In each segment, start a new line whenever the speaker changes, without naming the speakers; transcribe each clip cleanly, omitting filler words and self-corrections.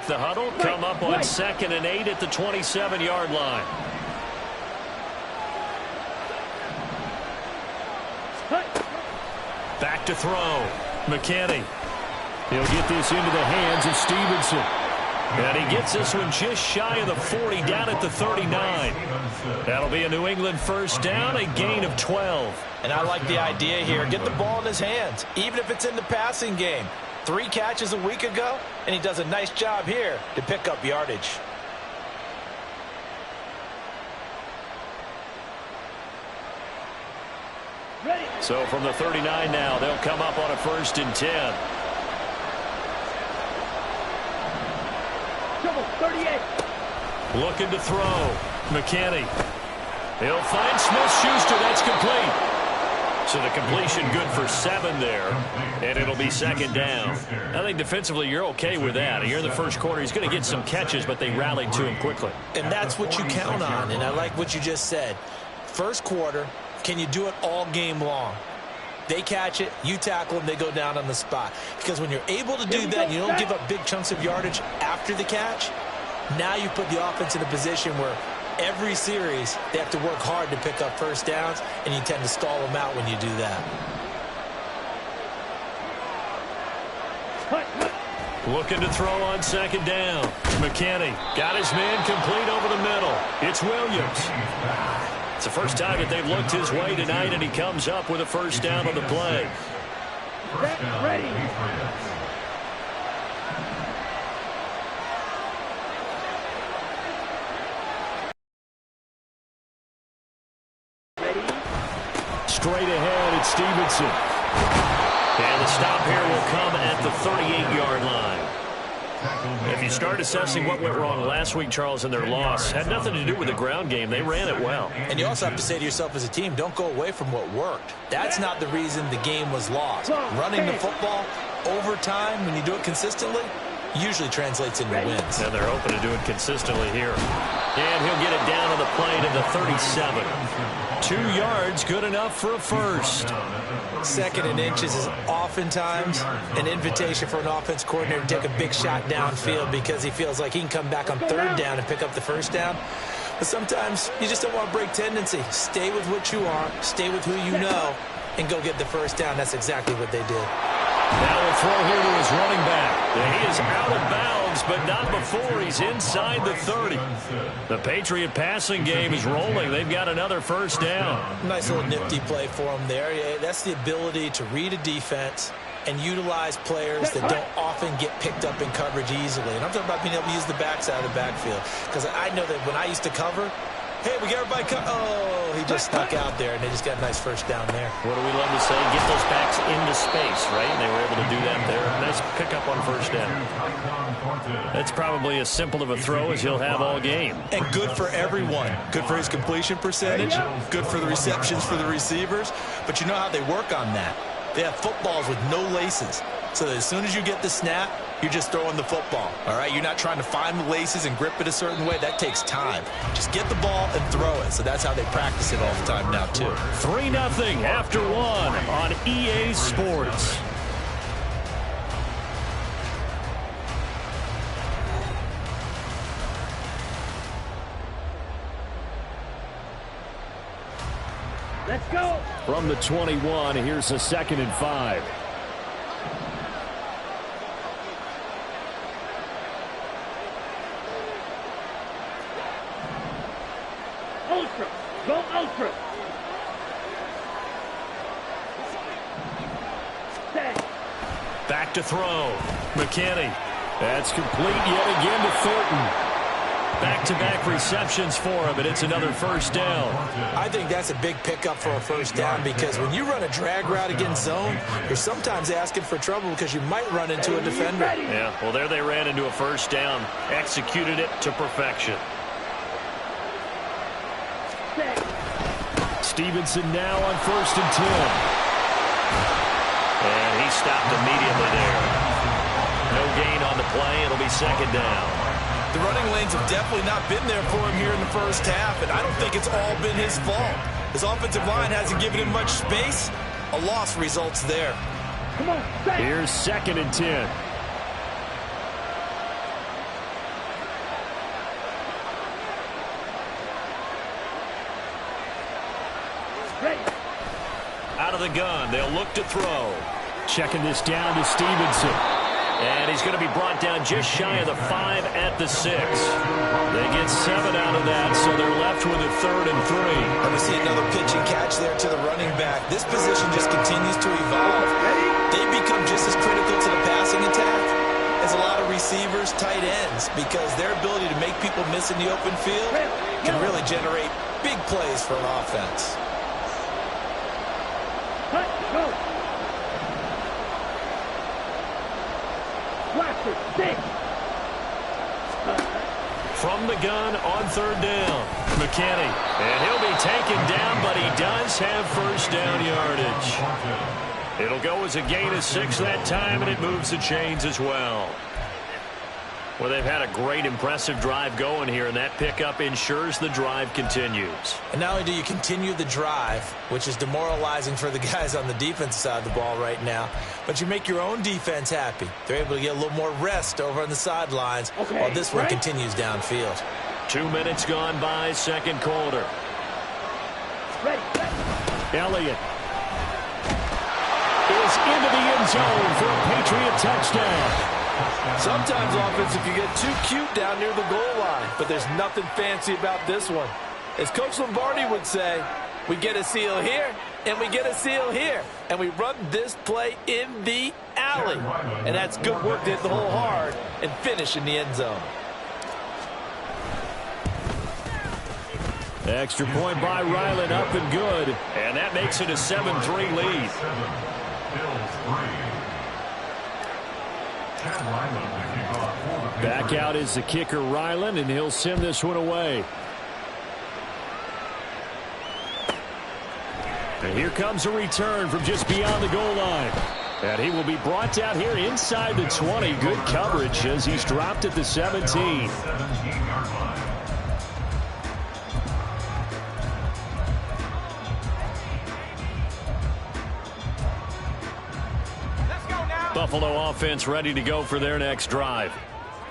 break the huddle, come up on 2nd and 8 at the 27-yard line. Back to throw. McKinney. He'll get this into the hands of Stevenson. And he gets this one just shy of the 40, down at the 39. That'll be a New England first down, a gain of 12.
And I like the idea here. Get the ball in his hands, even if it's in the passing game. 3 catches a week ago, and he does a nice job here to pick up yardage.
So from the 39 now, they'll come up on a 1st and 10.
38.
Looking to throw. McKinney. He'll find Smith-Schuster. That's complete. So the completion good for 7 there. And it'll be 2nd down. I think defensively you're okay with that. Here in the first quarter, he's going to get some catches, but they rallied to him quickly.
And that's what you count on. And I like what you just said. First quarter, can you do it all game long? They catch it, you tackle them, they go down on the spot. Because when you're able to do that, you don't give up big chunks of yardage after the catch. Now you put the offense in a position where every series they have to work hard to pick up first downs, and you tend to stall them out when you do that.
Looking to throw on 2nd down. McKinney got his man complete over the middle. It's Williams. It's the first time that they've looked his way tonight, and he comes up with a first down on the play.
Ready.
Straight ahead, it's Stevenson. And the stop here will come at the 38-yard line. If you start assessing what went wrong last week, Charles, in their loss, had nothing to do with the ground game. They ran it well.
And you also have to say to yourself as a team, don't go away from what worked. That's not the reason the game was lost. Running the football over time, when you do it consistently, usually translates into wins.
And they're hoping to do it consistently here. And he'll get it down on the play to the 37. 2 yards, good enough for a first.
2nd and inches is oftentimes an invitation for an offense coordinator to take a big shot downfield because he feels like he can come back on 3rd down and pick up the first down. But sometimes you just don't want to break tendency. Stay with what you are, stay with who you know, and go get the first down. That's exactly what they did.
Now a throw here to his running back. He is out of bounds, but not before he's inside the 30. The Patriot passing game is rolling. They've got another first down.
Nice little nifty play for him there. Yeah, that's the ability to read a defense and utilize players that don't often get picked up in coverage easily. And I'm talking about being able to use the backside of the backfield. Because I know that when I used to cover, hey, we got everybody oh, he just stuck out there, and they just got a nice first down there.
What do we love to say? Get those backs into space, right? And they were able to do that there. Nice pickup on first down. That's probably as simple of a throw as he'll have all game.
And good for everyone. Good for his completion percentage. Good for the receptions for the receivers. But you know how they work on that. They have footballs with no laces. So that as soon as you get the snap, you're just throwing the football. All right, you're not trying to find the laces and grip it a certain way. That takes time. Just get the ball and throw it. So that's how they practice it all the time now, too.
3-0 after 1 on EA Sports.
Let's go.
From the 21, here's a 2nd and 5.
Ultra. Go ultra.
Back to throw. McKinney. That's complete yet again to Thornton. Back-to-back receptions for him, and it's another first down.
I think that's a big pickup for a first down because when you run a drag route against zone, you're sometimes asking for trouble because you might run into a defender.
Yeah, well, there they ran into a first down. Executed it to perfection. Stevenson now on 1st and 10. And he stopped immediately there. No gain on the play. It'll be 2nd down.
The running lanes have definitely not been there for him here in the first half, and I don't think it's all been his fault. His offensive line hasn't given him much space. A loss results there.
Come on,
here's 2nd and 10.
Ready.
Out of the gun, they'll look to throw.
Checking this down to Stevenson.
And he's going to be brought down just shy of the 5 at the 6. They get 7 out of that, so they're left with a 3rd and 3.
And we see another pitch and catch there to the running back. This position just continues to evolve. They become just as critical to the passing attack as a lot of receivers, tight ends, because their ability to make people miss in the open field can really generate big plays for an offense.
Cut. Go. Blaster. 6.
From the gun on 3rd down, McKinney. And he'll be taken down, but he does have first down yardage. It'll go as a gain of 6 that time, and it moves the chains as well. Well, they've had a great, impressive drive going here, and that pickup ensures the drive continues.
And not only do you continue the drive, which is demoralizing for the guys on the defensive side of the ball right now, but you make your own defense happy. They're able to get a little more rest over on the sidelines while this one continues downfield.
2 minutes gone by, second quarter.
Ready.
Elliott is into the end zone for a Patriot touchdown.
Sometimes offense, if you get too cute down near the goal line, but there's nothing fancy about this one. As Coach Lombardi would say, we get a seal here, and we get a seal here, and we run this play in the alley. And that's good work to hit the hole hard and finish in the end zone.
Extra point by Ryland, up and good.
And that makes it a 7-3 lead.
Back out is the kicker, Ryland, and he'll send this one away. And here comes a return from just beyond the goal line. And he will be brought down here inside the 20. Good coverage as he's dropped at the 17.
Buffalo offense ready to go for their next drive.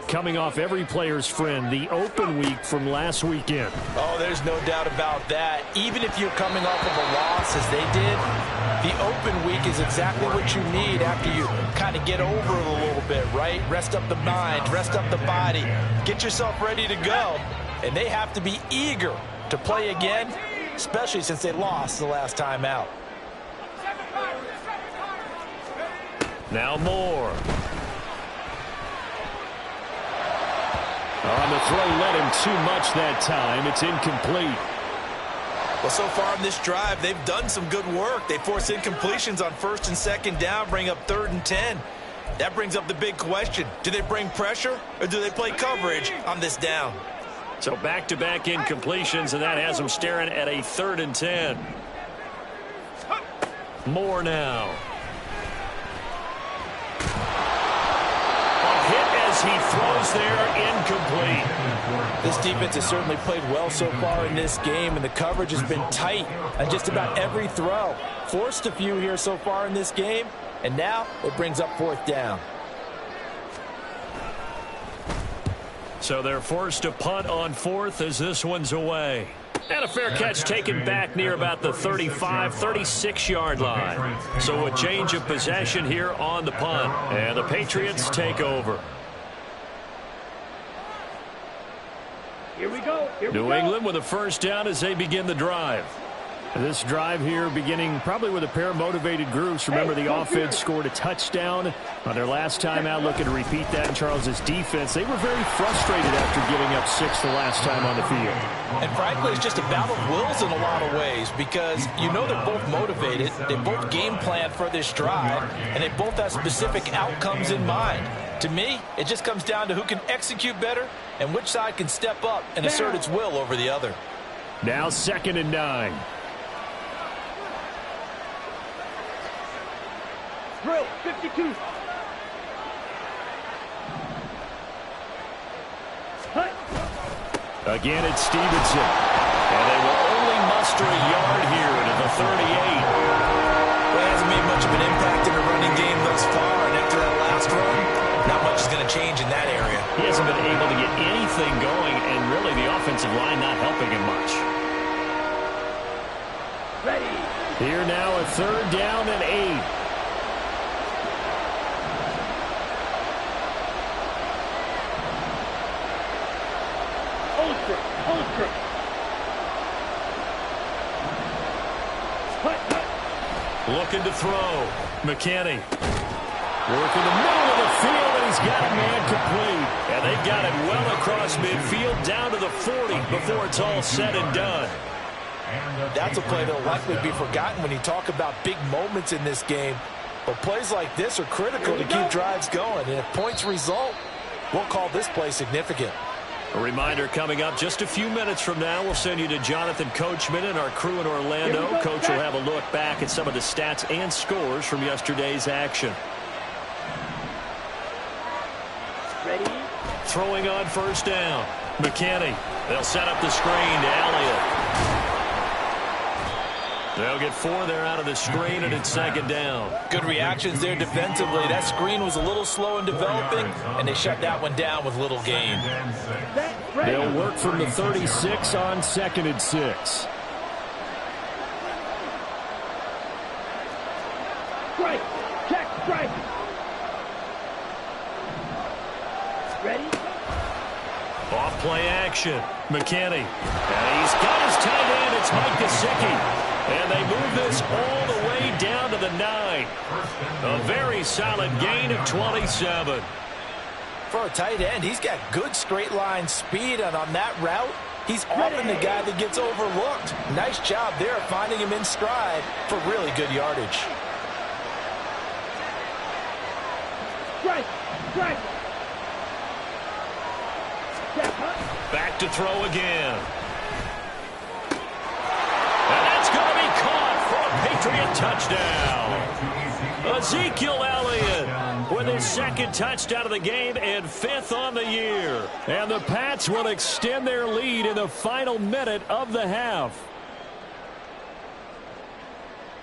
Coming off every player's friend, the open week from last weekend.
Oh, there's no doubt about that. Even if you're coming off of a loss as they did, the open week is exactly what you need after you kind of get over it a little bit, right? Rest up the mind, rest up the body, get yourself ready to go. And they have to be eager to play again, especially since they lost the last time out.
Now Moore.
On the throw, led him too much that time. It's incomplete.
Well, so far on this drive, they've done some good work. They force incompletions on 1st and 2nd down, bring up 3rd and 10. That brings up the big question. Do they bring pressure or do they play coverage on this down?
So back-to-back incompletions, and that has them staring at a 3rd and 10. Moore now. He throws there, incomplete.
This defense has certainly played well so far in this game, and the coverage has been tight on just about every throw. Forced a few here so far in this game, and now it brings up 4th down.
So they're forced to punt on 4th as this one's away. And a fair catch taken back near about the 35, 36-yard line. So a change of possession here on the punt, and the Patriots take over.
Here we go.
New England with a first down as they begin the drive. This drive here beginning probably with a pair of motivated groups. Remember, the offense scored a touchdown on their last time out, looking to repeat that in Charles's defense. They were very frustrated after giving up 6 the last time on the field.
And frankly, it's just a battle of wills in a lot of ways, because you know they're both motivated, they both game plan for this drive, and they both have specific outcomes in mind. To me, it just comes down to who can execute better and which side can step up and assert its will over the other.
Now 2nd and 9.
Drill, 52. Hut.
Again, it's Stevenson.
And they will only muster a yard here to the 38.
Well, it hasn't made much of an impact in the running game thus far, and after that last run, not much is going to change in that area.
He hasn't been able to get anything going, and really the offensive line not helping him much.
Ready.
Here now, a 3rd down and 8.
Ultra.
Looking to throw. McKinney. Working the middle of the field, and he's got a man complete. And they've got it well across midfield, down to the 40 before it's all said and done.
That's a play that will likely be forgotten when you talk about big moments in this game. But plays like this are critical to keep drives going. And if points result, we'll call this play significant.
A reminder coming up just a few minutes from now. We'll send you to Jonathan Coachman and our crew in Orlando. Coach will have a look back at some of the stats and scores from yesterday's action.
Ready?
Throwing on 1st down. McKinney. They'll set up the screen to Elliott. They'll get 4 there out of the screen, and it's 2nd down.
Good reactions there defensively. That screen was a little slow in developing, and they shut that one down with little gain.
They'll work from the 36 on 2nd and 6.
Strike. Check. Strike. Ready?
Off play action. McKinney. And he's got his tight end. It's Mike Gesicki. And they move this all the way down to the 9. A very solid gain of 27.
For a tight end, he's got good straight line speed, and on that route, he's often the guy that gets overlooked. Nice job there finding him in stride for really good yardage.
Strike.
Back to throw again. And that's going to be caught for a Patriot touchdown. Ezekiel Elliott with his 2nd touchdown of the game and 5th on the year.
And the Pats will extend their lead in the final minute of the half.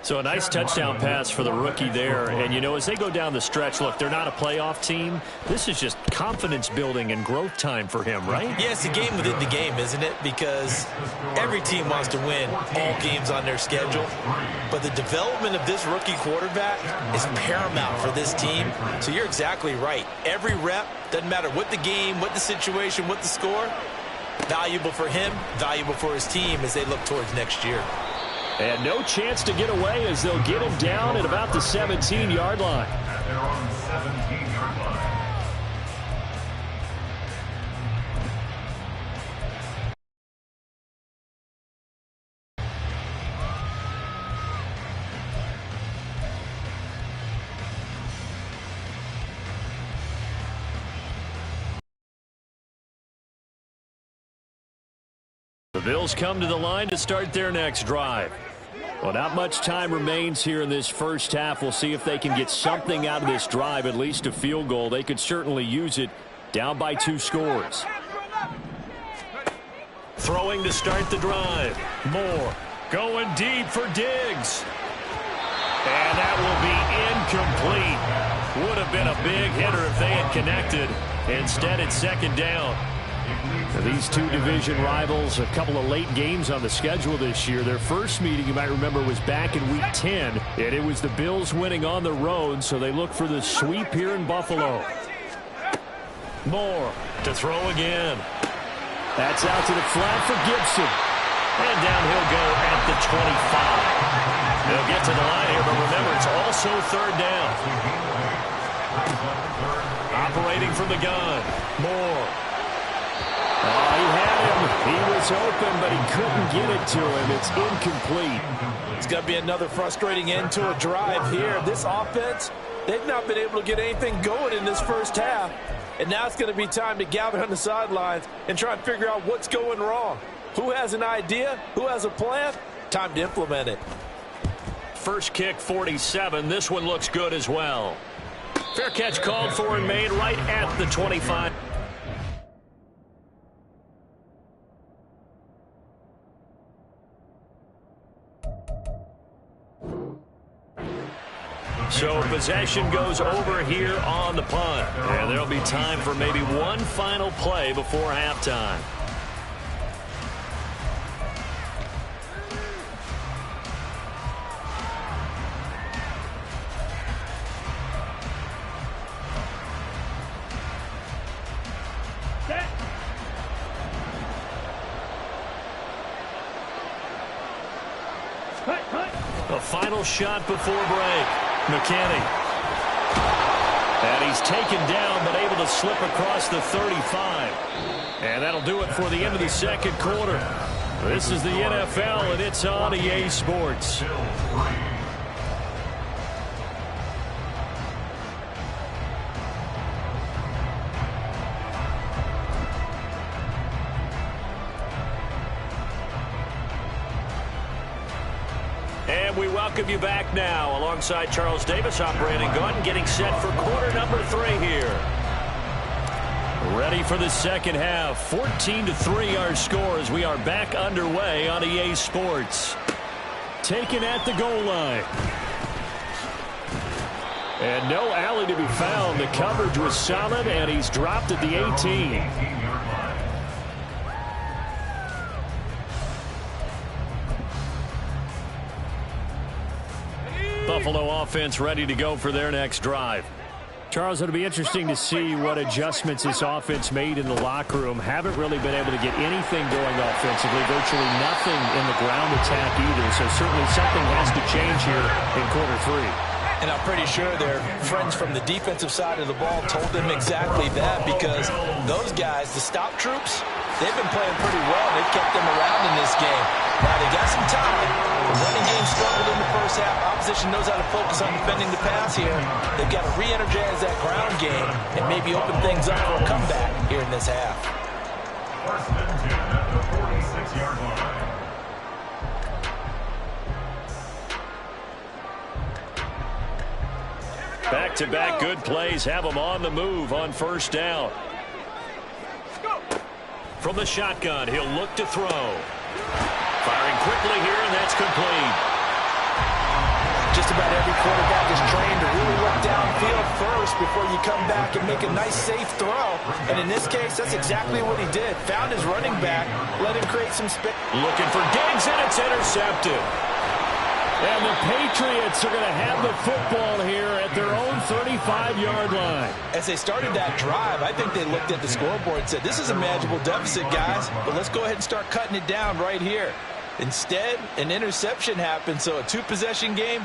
So a nice touchdown pass for the rookie there. And, you know, as they go down the stretch, look, they're not a playoff team. This is just confidence building and growth time for him, right?
Yeah, it's a game within the game, isn't it? Because every team wants to win all games on their schedule. But the development of this rookie quarterback is paramount for this team. So you're exactly right. Every rep, doesn't matter what the game, what the situation, what the score, valuable for him, valuable for his team as they look towards next year.
And no chance to get away as they'll get him down at about the 17-yard line.
They're on the 17-yard line.
The Bills come to the line to start their next drive. Well, not much time remains here in this first half. We'll see if they can get something out of this drive, at least a field goal. They could certainly use it, down by 2 scores. Throwing to start the drive. Moore going deep for Diggs. And that will be incomplete. Would have been a big hitter if they had connected. Instead, it's 2nd down.
Now, these two division rivals, a couple of late games on the schedule this year. Their first meeting, you might remember, was back in Week 10, and it was the Bills winning on the road, so they look for the sweep here in Buffalo.
Moore to throw again.
That's out to the flat for Gibson.
And down he'll go at the 25. They'll get to the line here, but remember, it's also 3rd down. Operating from the gun. Moore.
Oh, he had him. He was open, but he couldn't get it to him. It's incomplete.
It's going to be another frustrating end to a drive here. This offense, they've not been able to get anything going in this first half. And now it's going to be time to gather on the sidelines and try and figure out what's going wrong. Who has an idea? Who has a plan? Time to implement it.
First kick, 47. This one looks good as well. Fair catch called for and made right at the 25. So possession goes over here on the punt. And there'll be time for maybe one final play before halftime. A final shot before break. McKinney. And he's taken down, but able to slip across the 35. And that'll do it for the end of the second quarter. This is the NFL, and it's on EA Sports. And we welcome you back now alongside Charles Davis. I'm Brandon Gaudin, getting set for quarter number 3 here. Ready for the second half. 14-3 our score as we are back underway on EA Sports. Taken at the goal line. And no alley to be found. The coverage was solid, and he's dropped at the 18. Buffalo offense ready to go for their next drive.
Charles, it'll be interesting to see what adjustments this offense made in the locker room. Haven't really been able to get anything going offensively, virtually nothing in the ground attack either. So certainly something has to change here in quarter 3.
And I'm pretty sure their friends from the defensive side of the ball told them exactly that, because those guys, the stop troops, they've been playing pretty well. They've kept them around in this game. Now they got some time. The running game struggled in the first half. Opposition knows how to focus on defending the pass here. They've got to re-energize that ground game and maybe open things up for a comeback here in this half.
First and 10 at the 46-yard line.
Back-to-back good plays have them on the move on first down. From the shotgun, he'll look to throw. Firing quickly here, and that's complete.
Just about every quarterback is trained to really look downfield first before you come back and make a nice, safe throw. And in this case, that's exactly what he did. Found his running back, let him create some space.
Looking for Diggs, and it's intercepted.
And the Patriots are going to have the football here at their own 35-yard line.
As they started that drive, I think they looked at the scoreboard and said, this is a manageable deficit, guys, but let's go ahead and start cutting it down right here. Instead, an interception happened, so a 2-possession game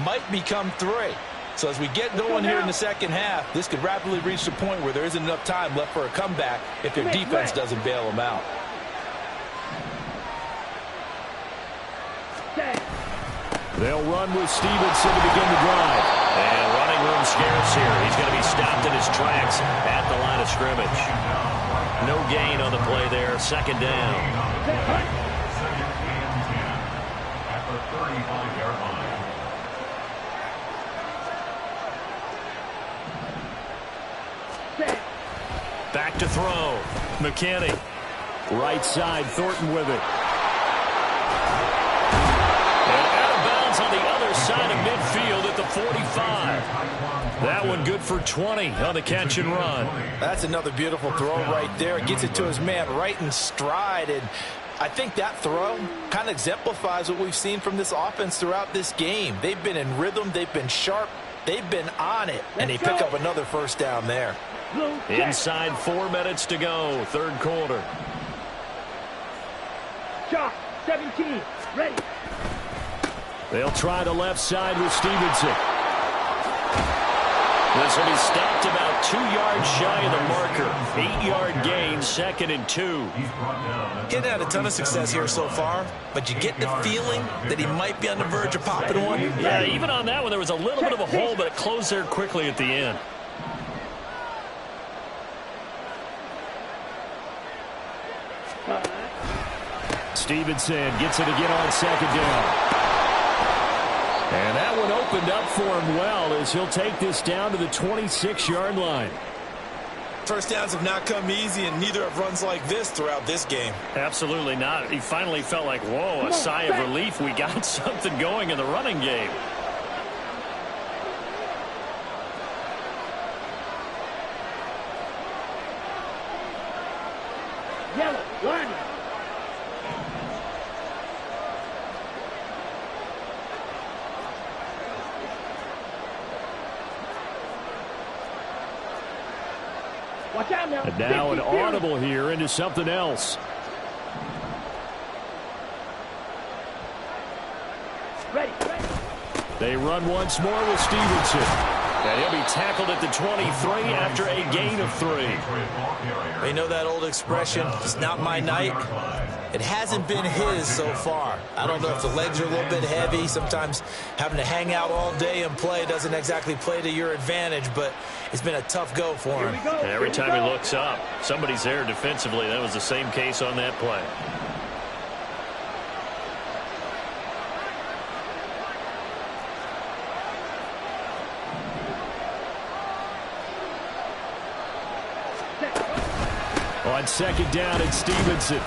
might become 3. So as we get going here in the second half, this could rapidly reach the point where there isn't enough time left for a comeback if their defense doesn't bail them out.
They'll run with Stevenson to begin the drive.
And running room scarce here. He's going to be stopped in his tracks at the line of scrimmage. No gain on the play there. Second down.
Second and 10 at the 35-yard line.
Back to throw. McKinney.
Right side, Thornton with it.
On the other side of midfield at the 45. That one good for 20 on the catch and run.
That's another beautiful throw right there. It gets it to his man right in stride. And I think that throw kind of exemplifies what we've seen from this offense throughout this game. They've been in rhythm. They've been sharp. They've been on it. And they pick up another first down there.
Inside 4 minutes to go. Third quarter.
Shot, 17, ready.
They'll try the left side with Stevenson.
This will be stopped about 2 yards shy of the marker. 8-yard gain, 2nd and 2.
Getting had a ton of success here so far, but you get the feeling that he might be on the verge of popping one.
Yeah, even on that one, there was a little bit of a hole, but it closed there quickly at the end.
Stevenson gets it again on second down. And that one opened up for him well as he'll take this down to the 26-yard line.
First downs have not come easy, and neither have runs like this throughout this game.
Absolutely not. He finally felt like, whoa, a sigh of relief. We got something going in the running game.
Yellow, line. Watch out now.
And now an audible here into something else.
Ready.
They run once more with Stevenson. And he'll be tackled at the 23 after a gain of 3.
You know that old expression, it's not my night? It hasn't been his so far. I don't know if the legs are a little bit heavy. Sometimes having to hang out all day and play doesn't exactly play to your advantage, but it's been a tough go for him.
And every time he looks up, somebody's there defensively. That was the same case on that play. On second down, it's Stevenson.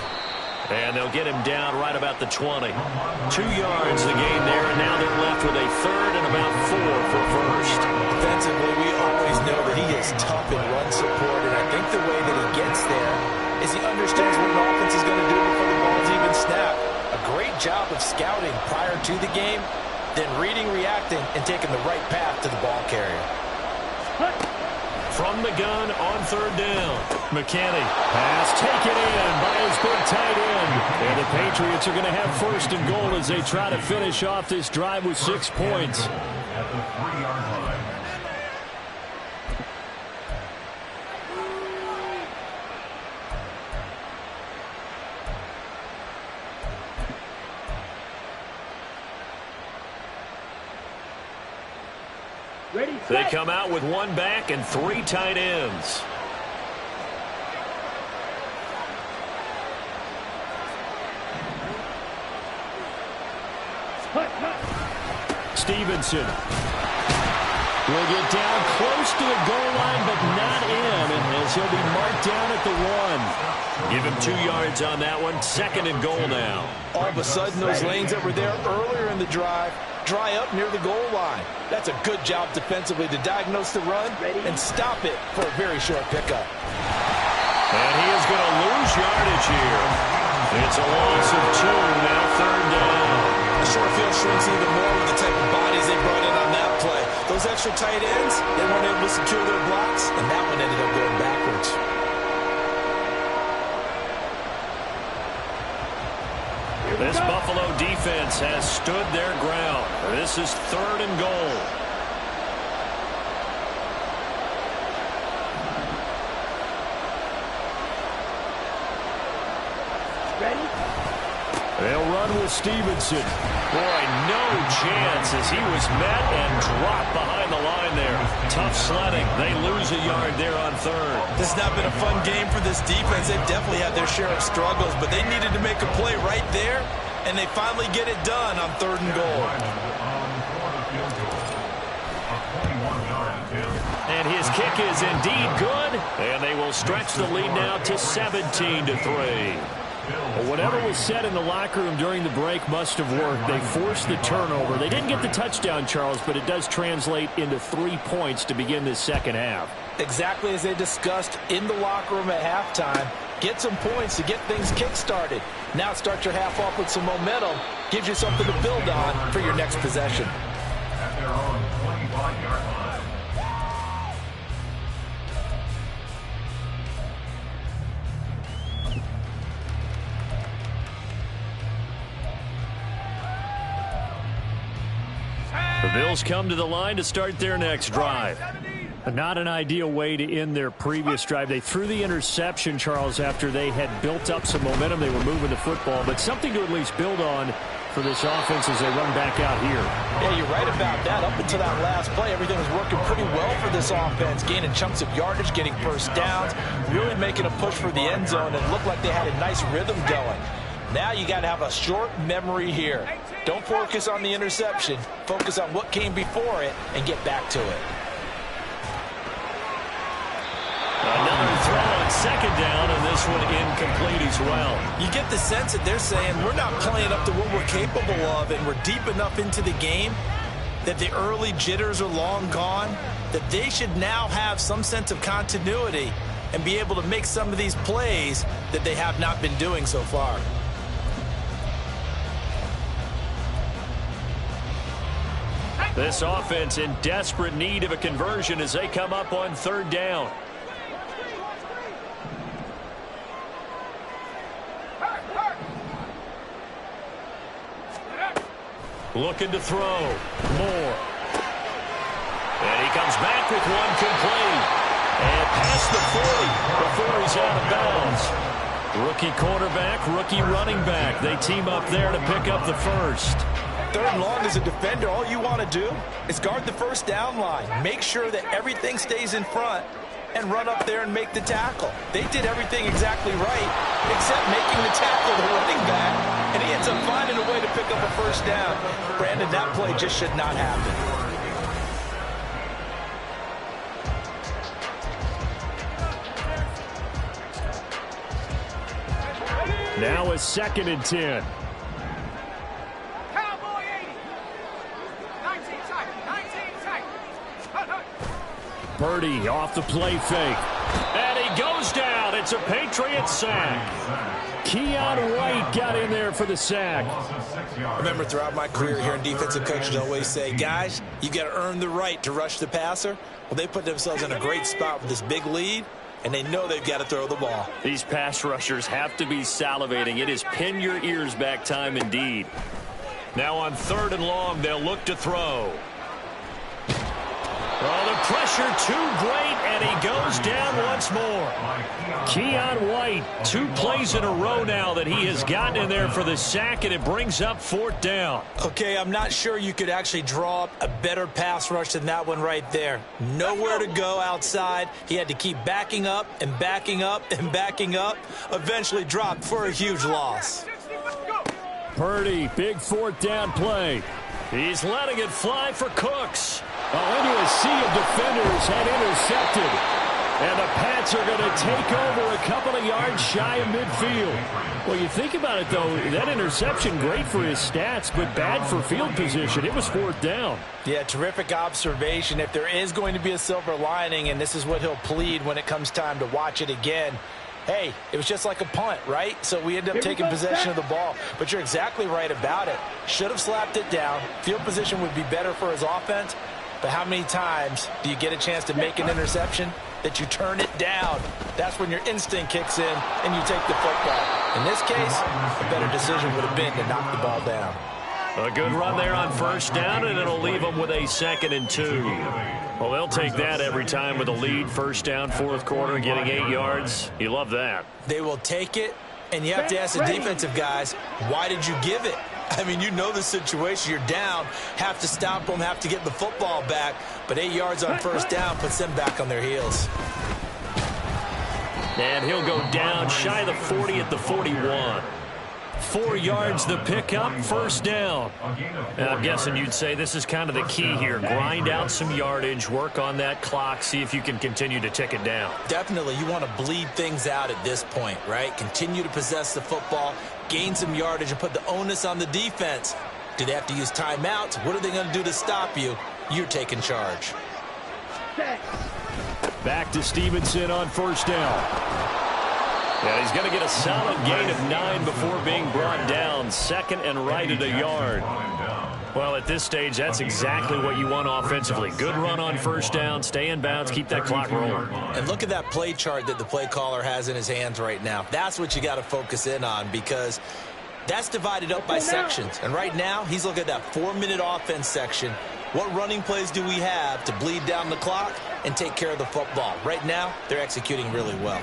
And they'll get him down right about the 20. 2 yards the gain there, and now they're left with a third and about 4 for first.
Defensively, we always know that he is tough in run support, and I think the way that he gets there is he understands what an offense is going to do before the ball's even snapped. A great job of scouting prior to the game, then reading, reacting, and taking the right path to the ball carrier.
From the gun on third down, McKinney pass taken in by his big tight end. And the Patriots are going to have first and goal as they try to finish off this drive with 6 points.
At the 3-yard line.
Ready,
They
set.
come out with 1 back and 3 tight ends. Stevenson will get down close to the goal line, but not in, as he'll be marked down at the 1. Give him 2 yards on that one. Second and goal now.
All of a sudden, those lanes that were there earlier in the drive dry up near the goal line. That's a good job defensively to diagnose the run and stop it for a very short pickup.
And he is going to lose yardage here. It's a loss of 2, now third down.
The short field shrinks even more with the type of bodies they brought in on that play. Those extra tight ends, they weren't able to secure their blocks, and that one ended up going backwards.
This Buffalo defense has stood their ground. This is third and goal.
Ready?
They'll run with Stevenson. Boy, no chance as he was met and dropped behind the line there. Tough sledding. They lose a yard there on third.
This has not been a fun game for this defense. They've definitely had their share of struggles, but they needed to make a play right there, and they finally get it done on third and goal.
And his kick is indeed good, and they will stretch the lead now to 17-3. Well, whatever was said in the locker room during the break must have worked. They forced the turnover. They didn't get the touchdown, Charles, but it does translate into 3 points to begin this second half.
Exactly as they discussed in the locker room at halftime. Get some points to get things kick-started. Now start your half off with some momentum. Gives you something to build on for your next possession.
At their own 25-yard line.
The Bills come to the line to start their next drive. Not an ideal way to end their previous drive. They threw the interception, Charles, after they had built up some momentum. They were moving the football, but something to at least build on for this offense as they run back out here.
Yeah, you're right about that. Up until that last play, everything was working pretty well for this offense, gaining chunks of yardage, getting first downs, really making a push for the end zone, and looked like they had a nice rhythm going. Now you got to have a short memory here. Don't focus on the interception. Focus on what came before it and get back to it.
Another throw on second down, and this one incomplete as well.
You get the sense that they're saying we're not playing up to what we're capable of, and we're deep enough into the game that the early jitters are long gone, that they should now have some sense of continuity and be able to make some of these plays that they have not been doing so far.
This offense in desperate need of a conversion as they come up on third down.
Looking to throw. Moore. And he comes back with one complete. And past the 40 before he's out of bounds. Rookie quarterback, rookie running back. They team up there to pick up the first.
3rd and long as a defender, all you want to do is guard the first down line. Make sure that everything stays in front and run up there and make the tackle. They did everything exactly right, except making the tackle the running back, and he ends up finding a way to pick up a first down. Brandon, that play just should not happen.
Now a 2nd and 10. Purdy off the play fake.
And he goes down. It's a Patriot sack.
Keon White got in there for the sack.
I remember throughout my career here in defensive coaches always say, guys, you got to earn the right to rush the passer. Well, they put themselves in a great spot with this big lead, and they know they've got to throw the ball.
These pass rushers have to be salivating. It is pin your ears back time indeed. Now on 3rd and long, they'll look to throw. Oh, the pressure too great, and he goes down once more.
Keon White,
2 plays in a row now that he has gotten in there for the sack, and it brings up 4th down.
Okay, I'm not sure you could actually draw up a better pass rush than that one right there. Nowhere to go outside. He had to keep backing up and backing up and backing up. Eventually dropped for a huge loss.
Purdy, big 4th down play.
He's letting it fly for Cooks.
Into a sea of defenders had intercepted. And the Pats are going to take over a couple of yards shy of midfield. Well, you think about it, though, that interception, great for his stats, but bad for field position. It was 4th down.
Yeah, terrific observation. If there is going to be a silver lining, and this is what he'll plead when it comes time to watch it again, hey, it was just like a punt, right? So we end up taking possession of the ball. But you're exactly right about it. Should have slapped it down. Field position would be better for his offense. But how many times do you get a chance to make an interception that you turn it down? That's when your instinct kicks in and you take the football. In this case, a better decision would have been to knock the ball down.
A good run there on 1st down, and it'll leave them with a 2nd and 2. Well, they'll take that every time with a lead. 1st down, 4th quarter, getting 8 yards. You love that.
They will take it, and you have to ask the defensive guys, why did you give it? I mean, you know the situation. You're down, have to stop them, have to get the football back. But 8 yards on 1st down puts them back on their heels.
And he'll go down shy of the 40 at the 41. 4 yards the pickup, 1st down. And I'm guessing you'd say this is kind of the key here. Grind out some yardage, work on that clock, see if you can continue to tick it down.
Definitely, you want to bleed things out at this point, right? Continue to possess the football, gain some yardage, and put the onus on the defense. Do they have to use timeouts? What are they going to do to stop you? You're taking charge.
Back to Stevenson on 1st down.
Yeah, he's going to get a solid gain of 9 before being brought down. 2nd and right at a yard. Well, at this stage, that's exactly what you want offensively. Good run on 1st down, stay in bounds, keep that clock rolling.
And look at that play chart that the play caller has in his hands right now. That's what you got to focus in on, because that's divided up by sections. And right now, he's looking at that 4-minute offense section. What running plays do we have to bleed down the clock and take care of the football? Right now, they're executing really well.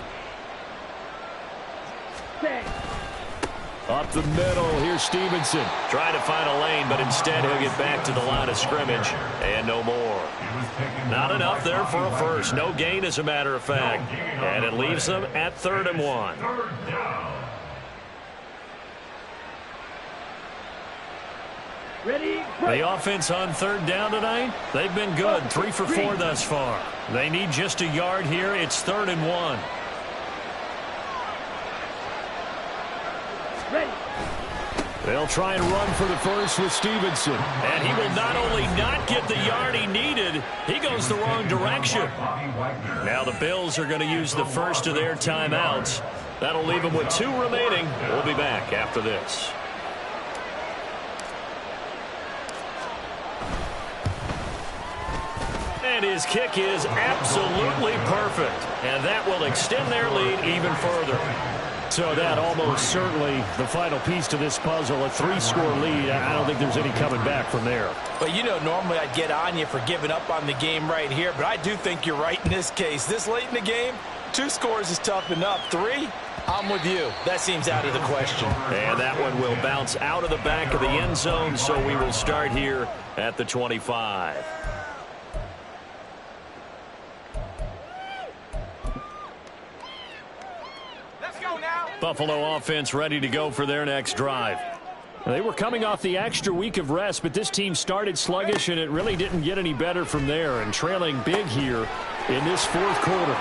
Up the middle, here's Stevenson.
Trying to find a lane, but instead he'll get back to the line of scrimmage. And no more. Not enough there for a first. No gain, as a matter of fact. And it leaves them at 3rd and 1.
Ready?
The offense on 3rd down tonight, they've been good. 3 for 4 thus far. They need just a yard here. It's 3rd and 1.
Ready.
They'll try and run for the first with Stevenson.
And he will not only not get the yard he needed, he goes the wrong direction. Now the Bills are going to use the first of their timeouts. That'll leave them with 2 remaining. We'll be back after this. And his kick is absolutely perfect. And that will extend their lead even further.
So that almost certainly the final piece to this puzzle, a 3-score lead. I don't think there's any coming back from there.
Well, you know, normally I'd get on you for giving up on the game right here, but I do think you're right in this case. This late in the game, 2 scores is tough enough. 3, I'm with you. That seems out of the question.
And that one will bounce out of the back of the end zone, so we will start here at the 25.
Buffalo offense ready to go for their next drive. They were coming off the extra week of rest, but this team started sluggish, and it really didn't get any better from there. And trailing big here in this 4th quarter.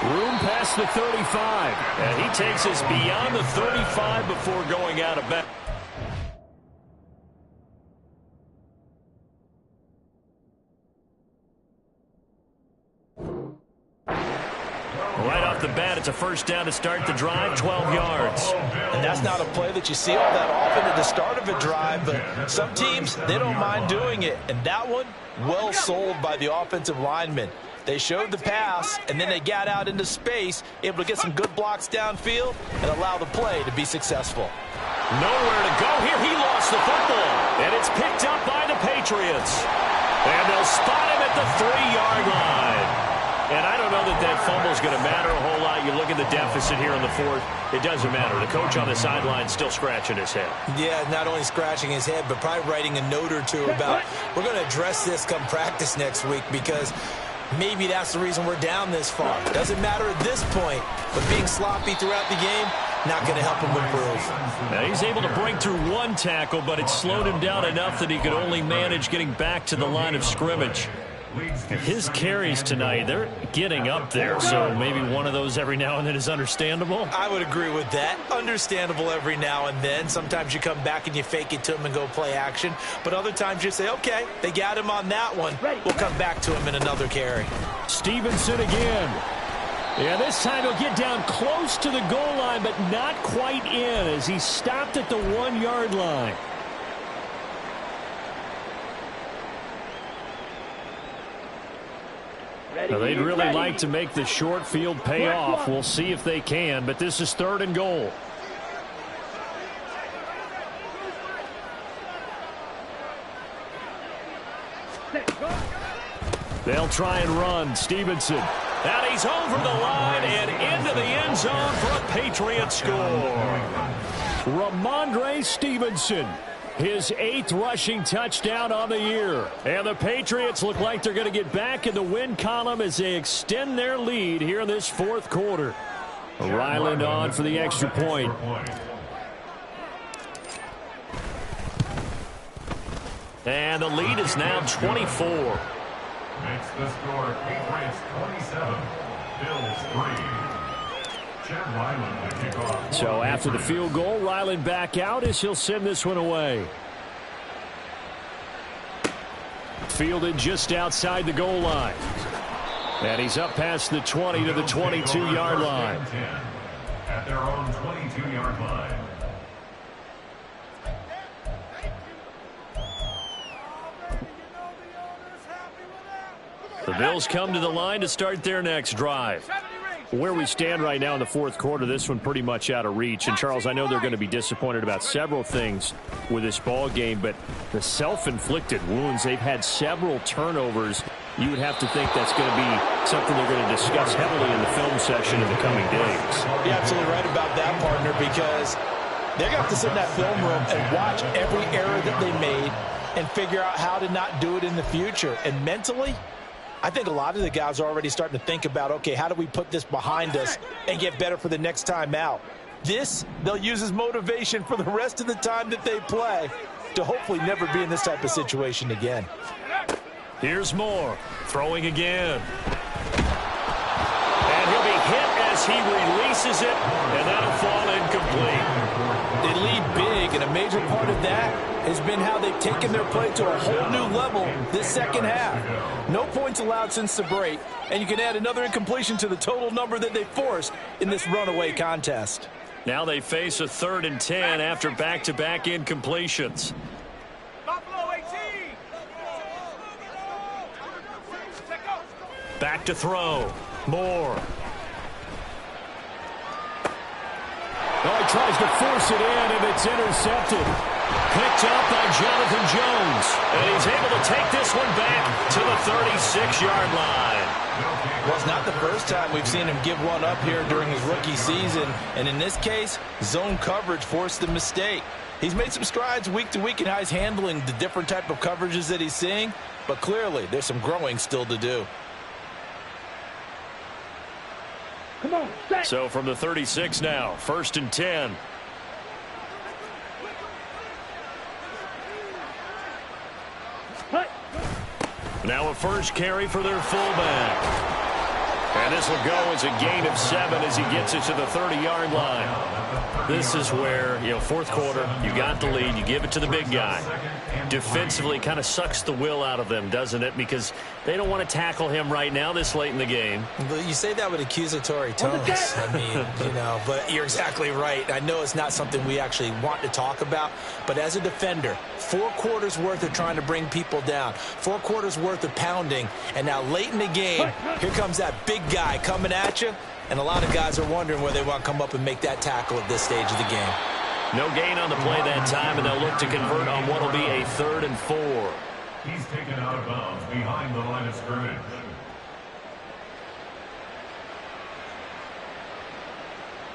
Room past the 35.
And he takes us beyond the 35 before going out of bounds. Right off the bat, it's a first down to start the drive, 12 yards.
And that's not a play that you see all that often at the start of a drive, but some teams, they don't mind doing it. And that one, well sold by the offensive lineman. They showed the pass, and then they got out into space, able to get some good blocks downfield and allow the play to be successful.
Nowhere to go here. He lost the football, and it's picked up by the Patriots. And they'll spot him at the 3-yard line. And I don't know that that fumble is going to matter a whole lot. You look at the deficit here in the 4th. It doesn't matter. The coach on the sideline still scratching his head.
Yeah, not only scratching his head, but probably writing a note or two about we're going to address this come practice next week, because maybe that's the reason we're down this far. Doesn't matter at this point, but being sloppy throughout the game, not going to help him improve.
Now he's able to break through 1 tackle, but it slowed him down enough that he could only manage getting back to the line of scrimmage. His carries tonight, they're getting up there, so maybe one of those every now and then is understandable.
I would agree with that. Understandable every now and then. Sometimes you come back and you fake it to him and go play action. But other times you say, okay, they got him on that one. We'll come back to him in another carry.
Stevenson again. Yeah, this time he'll get down close to the goal line, but not quite in as he stopped at the 1-yard line. Now, they'd really like to make the short field pay off. We'll see if they can, but this is 3rd and goal. They'll try and run. Stevenson.
And he's over the line and into the end zone for a Patriot score.
Ramondre Stevenson. His 8th rushing touchdown on the year. And the Patriots look like they're going to get back in the win column as they extend their lead here in this 4th quarter. Ryland on for the extra point.
And the lead is now 24.
Makes the score Patriots 27, Bills 3.
So after the field goal, Ryland back out as he'll send this one away. Fielded just outside the goal line. And he's up past the 20 to the 22-yard line.
At their own 22-yard line.
The Bills come to the line to start their next drive. Where we stand right now in the 4th quarter, this one pretty much out of reach. And, Charles, I know they're going to be disappointed about several things with this ball game, but the self-inflicted wounds, they've had several turnovers. You would have to think that's going to be something they're going to discuss heavily in the film session in the coming days.
You're absolutely right about that, partner, because they're going to have to sit in that film room and watch every error that they made and figure out how to not do it in the future. And mentally, I think a lot of the guys are already starting to think about, okay, how do we put this behind us and get better for the next time out? This, they'll use as motivation for the rest of the time that they play to hopefully never be in this type of situation again.
Here's Moore, throwing again.
And he'll be hit as he releases it, and that'll fall incomplete.
They lead big, and a major part of that has been how they've taken their play to a whole new level this second half. No points allowed since the break, and you can add another incompletion to the total number that they forced in this runaway contest.
Now they face a 3rd and 10 after back-to-back incompletions. Back to throw. Moore. Oh, he tries to force it in, and it's intercepted.
Picked up by Jonathan Jones. And he's able to take this one back to the 36-yard line.
Well, it's not the first time we've seen him give one up here during his rookie season. And in this case, zone coverage forced the mistake. He's made some strides week to week in how he's handling the different type of coverages that he's seeing. But clearly, there's some growing still to do.
Come on, set.
So from the 36 now, 1st and 10.
Hut.
Now a first carry for their fullback. And this will go as a gain of 7 as he gets it to the 30-yard line. This is where, fourth quarter, you got the lead, you give it to the big guy. Defensively kind of sucks the will out of them, doesn't it? Because they don't want to tackle him right now this late in the game.
But you say that with accusatory tones. I mean, but you're exactly right. I know it's not something we actually want to talk about, but as a defender, 4 quarters worth of trying to bring people down, 4 quarters worth of pounding, and now late in the game, here comes that big guy coming at you, and a lot of guys are wondering where they want to come up and make that tackle at this stage of the game.
No gain on the play that time, and they'll look to convert on what will be a 3rd and 4.
He's taken out of bounds behind the line of scrimmage.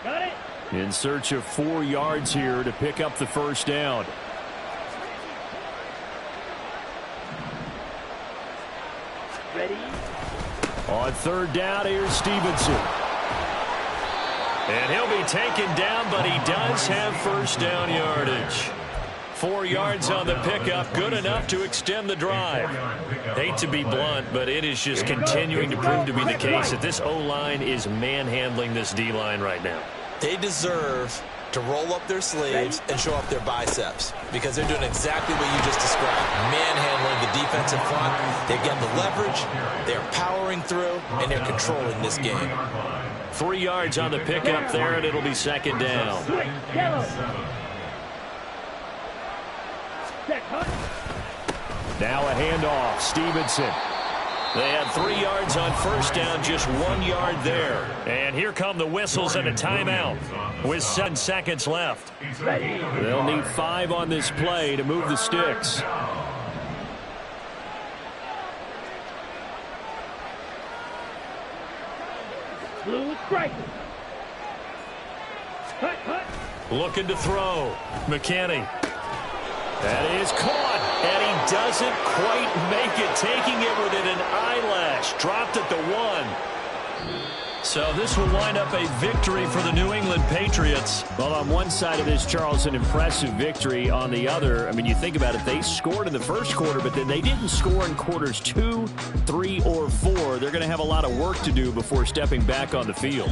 Got it.
In search of 4 yards here to pick up the first down.
Ready.
On 3rd down, here's Stevenson.
And he'll be taken down, but he does have first down yardage. 4 yards on the pickup, good enough to extend the drive. Hate to be blunt, but it is just continuing to prove to be the case that this O-line is manhandling this D-line right now.
They deserve to roll up their sleeves and show up their biceps because they're doing exactly what you just described. Manhandling the defensive front. They've got the leverage, they're powering through, and they're controlling this game.
3 yards on the pickup there, and it'll be 2nd down.
Switch. Yellow. Set. Hut.
Now a handoff. Stevenson.
They had 3 yards on first down, just 1 yard there. And here come the whistles and a timeout with 7 seconds left.
Ready.
They'll need 5 on this play to move the sticks.
Blue striker. Hut. Hut.
Looking to throw. McKinney. That is caught, and he doesn't quite make it, taking it within an eyelash. Dropped at the 1. So this will wind up a victory for the New England Patriots.
Well, on one side of this, Charles, an impressive victory. On the other, I mean, you think about it, they scored in the first quarter, but then they didn't score in quarters 2, 3, or 4. They're going to have a lot of work to do before stepping back on the field.